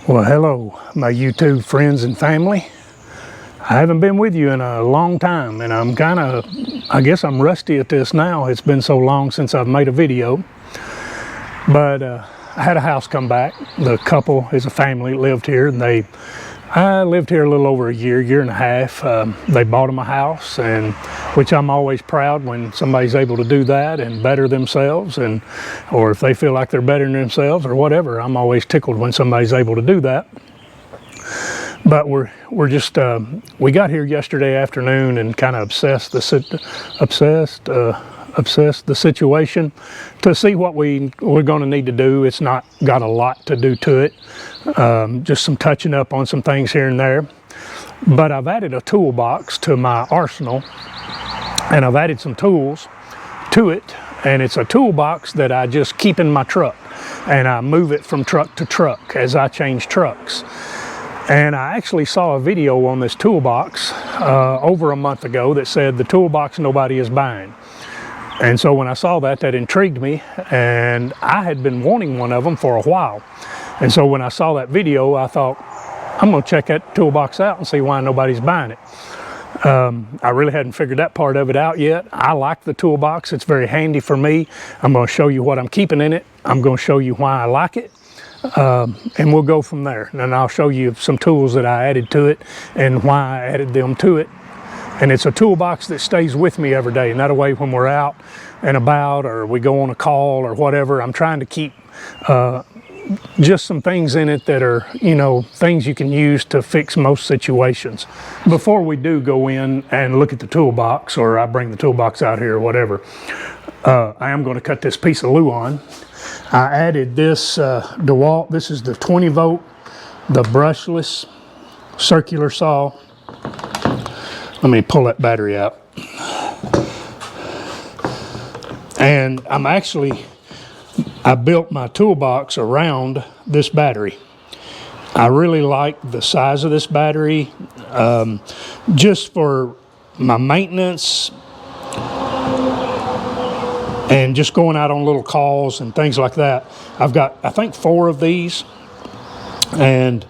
Well, hello, my YouTube friends and family. I haven't been with you in a long time, and I guess I'm rusty at this now. It's been so long since I've made a video. But I had a house come back. The couple is a family that lived here, and I lived here a little over a year and a half. They bought them a house, and which I'm always proud when somebody's able to do that and better themselves, or if they feel like they're bettering themselves or whatever. I'm always tickled when somebody's able to do that. But we got here yesterday afternoon and kind of obsessed the situation to see what we're going to need to do. It's not got a lot to do to it, just some touching up on some things here and there. But I've added a toolbox to my arsenal, and I've added some tools to it, and it's a toolbox that I just keep in my truck, and I move it from truck to truck as I change trucks. And I actually saw a video on this toolbox over a month ago that said the toolbox nobody is buying. And so when I saw that intrigued me, and I had been wanting one of them for a while. And so when I saw that video, I thought, I'm going to check that toolbox out and see why nobody's buying it. I really hadn't figured that part of it out yet. I like the toolbox. It's very handy for me. I'm going to show you what I'm keeping in it. I'm going to show you why I like it. And we'll go from there. And then I'll show you some tools that I added to it and why I added them to it. And it's a toolbox that stays with me every day. And that way when we're out and about or we go on a call or whatever, I'm trying to keep just some things in it that are, things you can use to fix most situations. Before we do go in and look at the toolbox, or I bring the toolbox out here or whatever, I am going to cut this piece of Luan. I added this DeWalt. This is the 20 volt, the brushless circular saw. Let me pull that battery out. And I built my toolbox around this battery. I really like the size of this battery, just for my maintenance and just going out on little calls and things like that. I've got, I think, 4 of these, and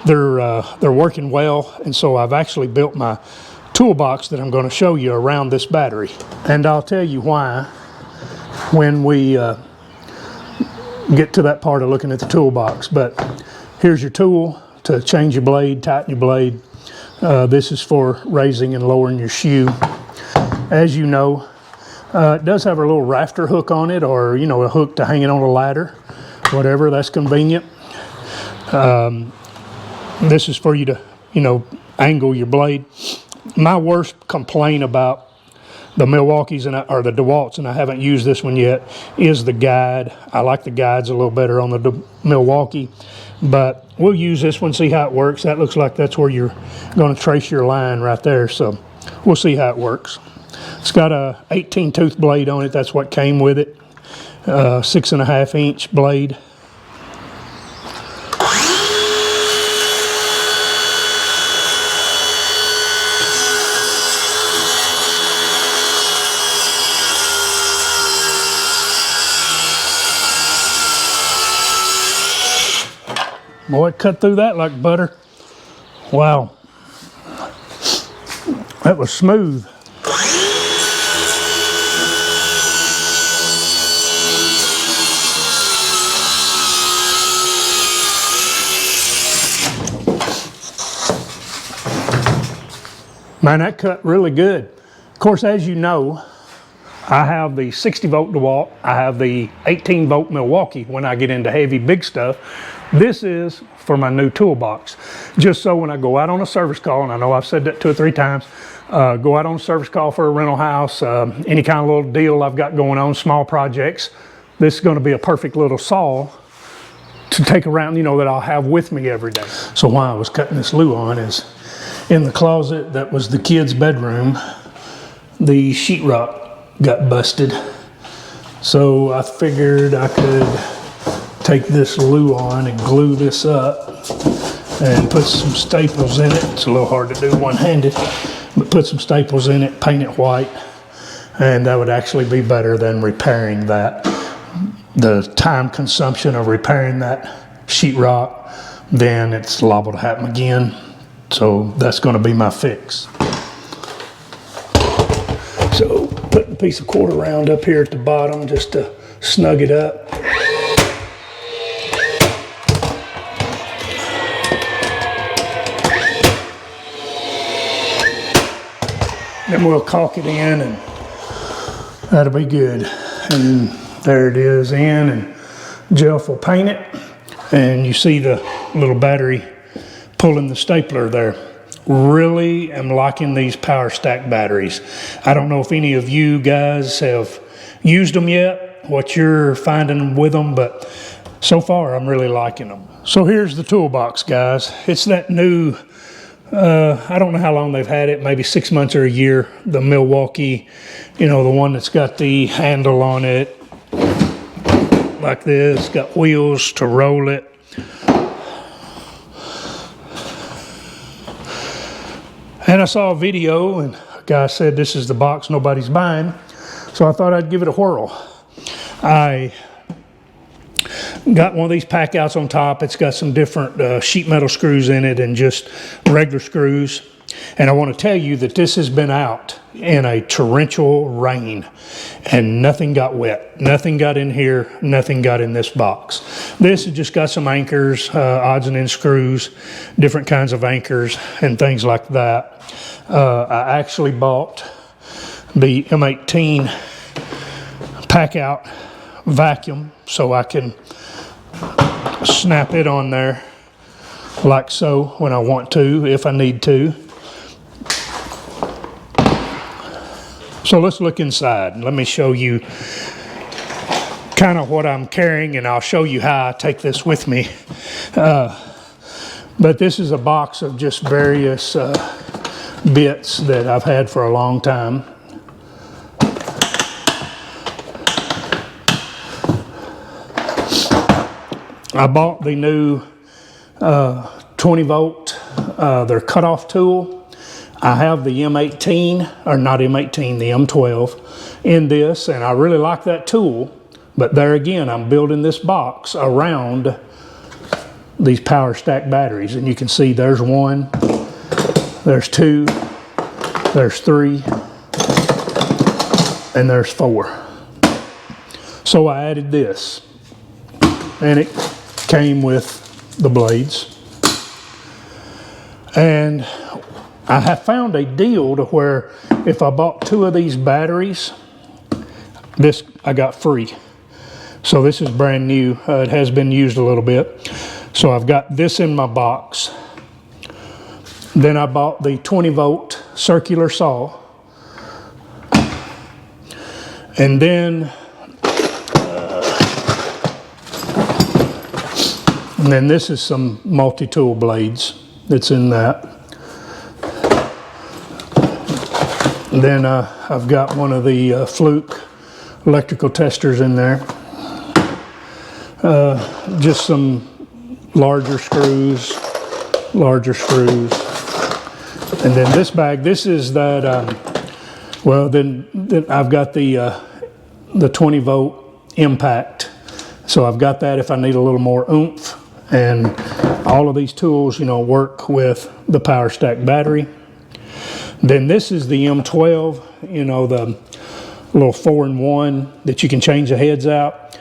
they're working well. And so I've actually built my toolbox that I'm going to show you around this battery. And I'll tell you why when we get to that part of looking at the toolbox. But here's your tool to change your blade, tighten your blade. This is for raising and lowering your shoe. As you know, it does have a little rafter hook on it, or a hook to hang it on a ladder, whatever, that's convenient. This is for you to angle your blade. My worst complaint about the Milwaukees or the DeWalts, and I haven't used this one yet, is the guide. I like the guides a little better on the Milwaukee, but we'll use this one, see how it works. That looks like that's where you're going to trace your line right there, so we'll see how it works. It's got a 18 tooth blade on it. That's what came with it. 6.5 inch blade. Boy, it cut through that like butter. Wow. That was smooth. Man, that cut really good. Of course, as you know, I have the 60 volt DeWalt. I have the 18 volt Milwaukee when I get into heavy, big stuff. This is for my new toolbox. Just so when I go out on a service call, and I know I've said that 2 or 3 times, go out on a service call for a rental house, any kind of little deal I've got going on, small projects, this is going to be a perfect little saw to take around, that I'll have with me every day. So while I was cutting this Luan, is in the closet that was the kids' bedroom, the sheetrock got busted. So I figured I could take this Luan and glue this up and put some staples in it. It's a little hard to do one-handed, but put some staples in it, paint it white, and that would actually be better than repairing that. The time consumption of repairing that sheetrock then it's liable to happen again. So that's going to be my fix. So putting a piece of quarter round up here at the bottom just to snug it up. Then we'll caulk it in and that'll be good. And there it is in, and Jeff will paint it. And you see the little battery pulling the stapler there. Really am liking these powerstack batteries. I don't know if any of you guys have used them yet, what you're finding with them, but so far I'm really liking them. So here's the toolbox, guys. It's that new, I don't know how long they've had it, maybe 6 months or a year, the Milwaukee, you know, the one that's got the handle on it like this, got wheels to roll it. And I saw a video and a guy said this is the box nobody's buying, so I thought I'd give it a whirl. I got one of these pack outs on top. It's got some different sheet metal screws in it and just regular screws. And I want to tell you that this has been out in a torrential rain and nothing got wet. Nothing got in here, nothing got in this box. This has just got some anchors, odds and ends screws, different kinds of anchors and things like that. I actually bought the M18 pack out vacuum so I can snap it on there like so when I want to, if I need to. So let's look inside. Let me show you kind of what I'm carrying, and I'll show you how I take this with me. But this is a box of just various bits that I've had for a long time. I bought the new 20 volt, their cutoff tool. I have the M18, or not M18, the M12 in this, and I really like that tool. But there again, I'm building this box around these powerstack batteries. And you can see there's one, there's two, there's three, and there's four. So I added this, and it came with the blades. And I have found a deal to where if I bought 2 of these batteries, this I got free. So this is brand new. It has been used a little bit. So I've got this in my box. Then I bought the 20 volt circular saw. And then this is some multi-tool blades that's in that. And then I've got one of the Fluke electrical testers in there. Just some larger screws. And then this bag, this is that, well, then I've got the 20 volt impact. So I've got that if I need a little more oomph. And all of these tools, you know, work with the powerstack battery. Then this is the M12, you know, the little 4-in-1 that you can change the heads out.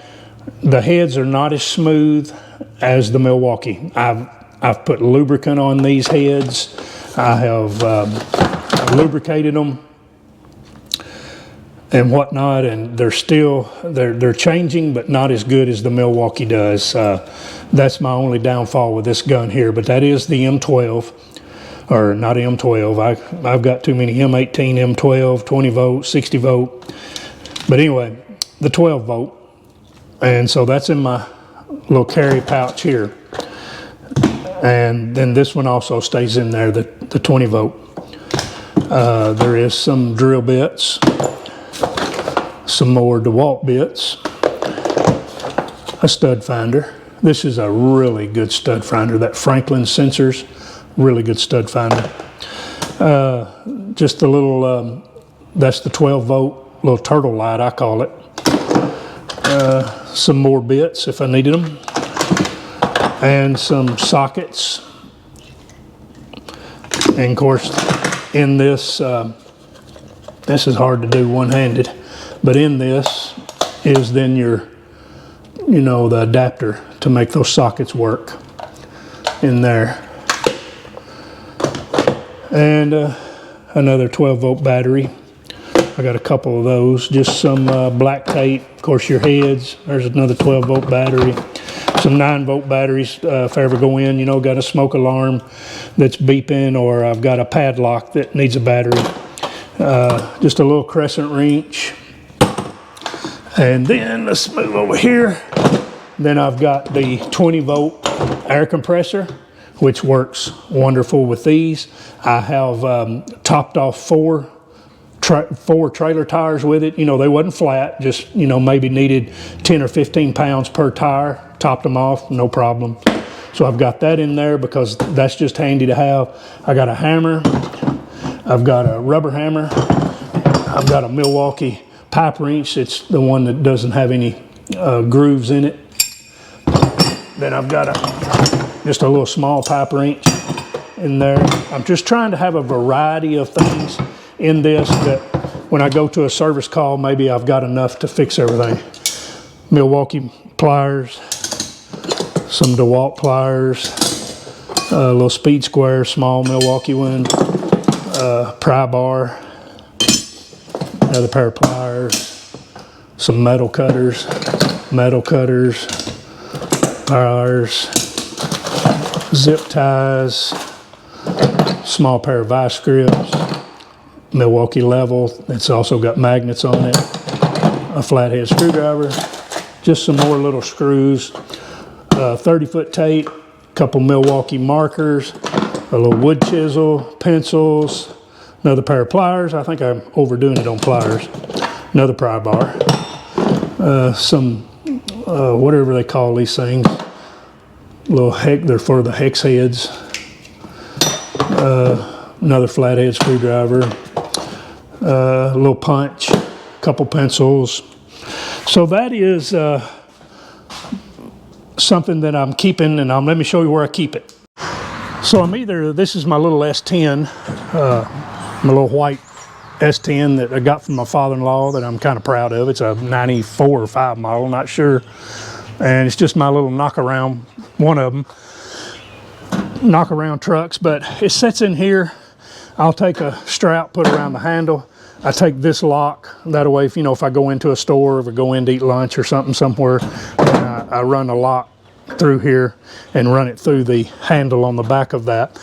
The heads are not as smooth as the Milwaukee. I've put lubricant on these heads. I have lubricated them and whatnot, and they're still, they're changing, but not as good as the Milwaukee does. That's my only downfall with this gun here, but that is the M12. Or not M12, I've got too many M18, M12, 20 volt, 60 volt. But anyway, the 12 volt. And so that's in my little carry pouch here. And then this one also stays in there, the 20 volt. There is some drill bits, some more DeWalt bits, a stud finder. This is a really good stud finder, that Franklin Sensors. Really good stud finder. Just a little, that's the 12 volt, little turtle light I call it. Some more bits if I needed them. and some sockets. And of course, in this, this is hard to do one-handed, but in this is then your, you know, the adapter to make those sockets work in there. And another 12-volt battery. I got a couple of those, just some black tape, of course your heads. There's another 12-volt battery. Some 9-volt batteries if I ever go in, you know, got a smoke alarm that's beeping, or I've got a padlock that needs a battery. Just a little crescent wrench. And then let's move over here. Then I've got the 20-volt air compressor, which works wonderful with these. I have topped off four trailer tires with it. You know, they wasn't flat, just, you know, maybe needed 10 or 15 pounds per tire. Topped them off, no problem. So I've got that in there because that's just handy to have. I got a hammer. I've got a rubber hammer. I've got a Milwaukee pipe wrench. It's the one that doesn't have any grooves in it. Then I've got just a little small pipe wrench in there. I'm just trying to have a variety of things in this that when I go to a service call, maybe I've got enough to fix everything. Milwaukee pliers, some DeWalt pliers, a little speed square, small Milwaukee one, pry bar, another pair of pliers, some metal cutters, pliers, zip ties, small pair of vice grips, Milwaukee level, it's also got magnets on it, a flathead screwdriver, just some more little screws, 30-foot tape, a couple Milwaukee markers, a little wood chisel, pencils, another pair of pliers. I think I'm overdoing it on pliers. Another pry bar, some whatever they call these things, little they're for the hex heads. Another flathead screwdriver, a little punch, a couple pencils. So that is something that I'm keeping, and let me show you where I keep it. So this is my little S10, my little white S10 that I got from my father-in-law that I'm kind of proud of. It's a 94 or 5 model, not sure. And it's just my little knockaround, one of them, knockaround trucks, but it sits in here. I'll take a strap, put it around the handle. I take this lock, that way if, you know, if I go into a store, if I go in to eat lunch or something somewhere, I run a lock through here and run it through the handle on the back of that.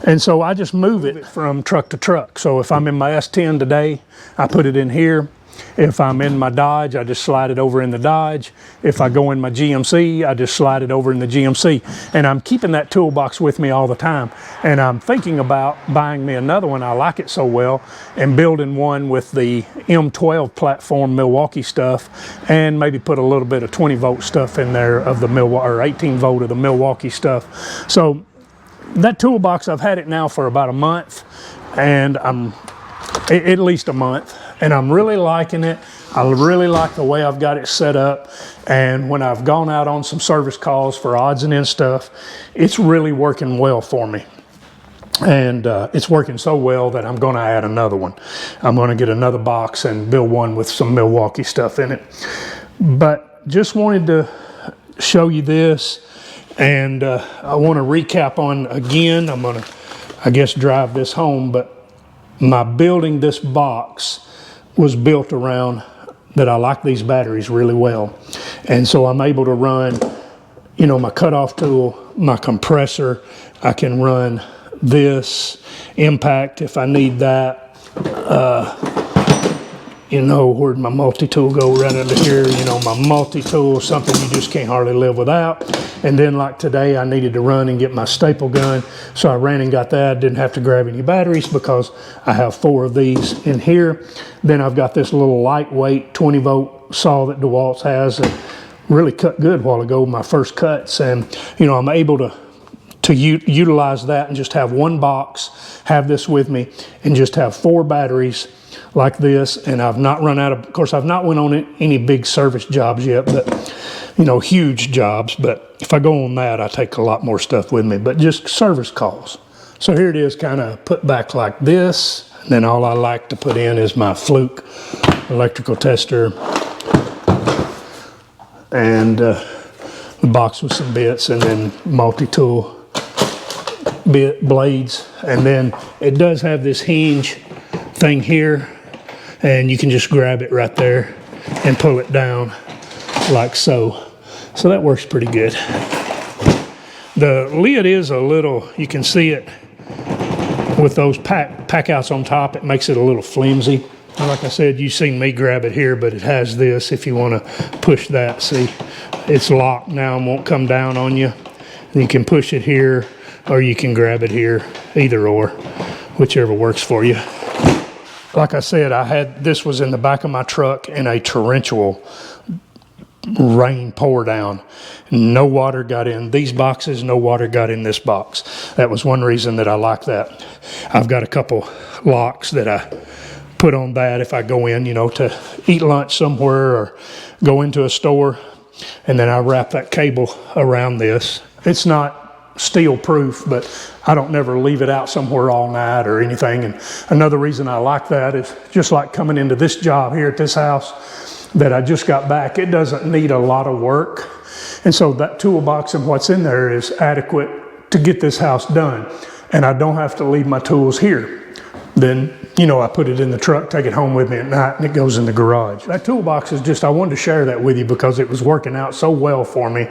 And so I just move it from truck to truck. So if I'm in my S10 today, I put it in here. If I'm in my Dodge, I just slide it over in the Dodge. If I go in my GMC, I just slide it over in the GMC. And I'm keeping that toolbox with me all the time. And I'm thinking about buying me another one. I like it so well, and building one with the M12 platform Milwaukee stuff, and maybe put a little bit of 20-volt stuff in there of the Milwaukee, or 18-volt of the Milwaukee stuff. So that toolbox, I've had it now for about a month, and at least a month. And I'm really liking it. I really like the way I've got it set up. And when I've gone out on some service calls for odds and ends stuff, it's really working well for me. And it's working so well that I'm going to add another one. I'm going to get another box and build one with some Milwaukee stuff in it. But just wanted to show you this. And I want to recap on again. I'm going to, I guess, drive this home. But my building this box was built around that I like these batteries really well. And so I'm able to run, you know, my cutoff tool, my compressor. I can run this impact if I need that. You know, where'd my multi-tool go? Right under here. You know, my multi-tool is something you just can't hardly live without. And then like today, I needed to run and get my staple gun. So I ran and got that. Didn't have to grab any batteries because I have 4 of these in here. Then I've got this little lightweight 20-volt saw that DeWalt has that really cut good a while ago, my first cuts. And, you know, I'm able to utilize that and just have one box, have this with me, and just have 4 batteries like this. And I've not run out of course, I've not went on any big service jobs yet, but you know, huge jobs, but if I go on that, I take a lot more stuff with me, but just service calls. So here it is, kind of put back like this. And then all I like to put in is my Fluke electrical tester and the box with some bits, and then multi-tool bit blades. And then it does have this hinge thing here, and you can just grab it right there and pull it down like so. So that works pretty good. The lid is a little, you can see it with those pack outs on top, it makes it a little flimsy. And like I said, you've seen me grab it here, but it has this if you want to push that. See, it's locked now and won't come down on you. And you can push it here, or you can grab it here, either or, whichever works for you. Like I said, this was in the back of my truck in a torrential rain pour down. No water got in these boxes, no water got in this box. That was one reason that I like that. I've got a couple locks that I put on that if I go in, you know, to eat lunch somewhere or go into a store, and then I wrap that cable around this. It's not steel proof, but I don't never leave it out somewhere all night or anything. And another reason I like that is just like coming into this job here at this house that I just got back, it doesn't need a lot of work. And so that toolbox and what's in there is adequate to get this house done. And I don't have to leave my tools here. Then, you know, I put it in the truck, take it home with me at night, and it goes in the garage. That toolbox is just, I wanted to share that with you because it was working out so well for me.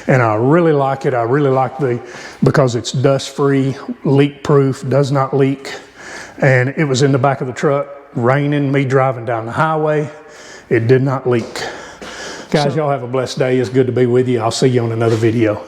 And I really like it. I really like because it's dust-free, leak-proof, does not leak. And it was in the back of the truck, raining, me driving down the highway. It did not leak. Guys, y'all have a blessed day. It's good to be with you. I'll see you on another video.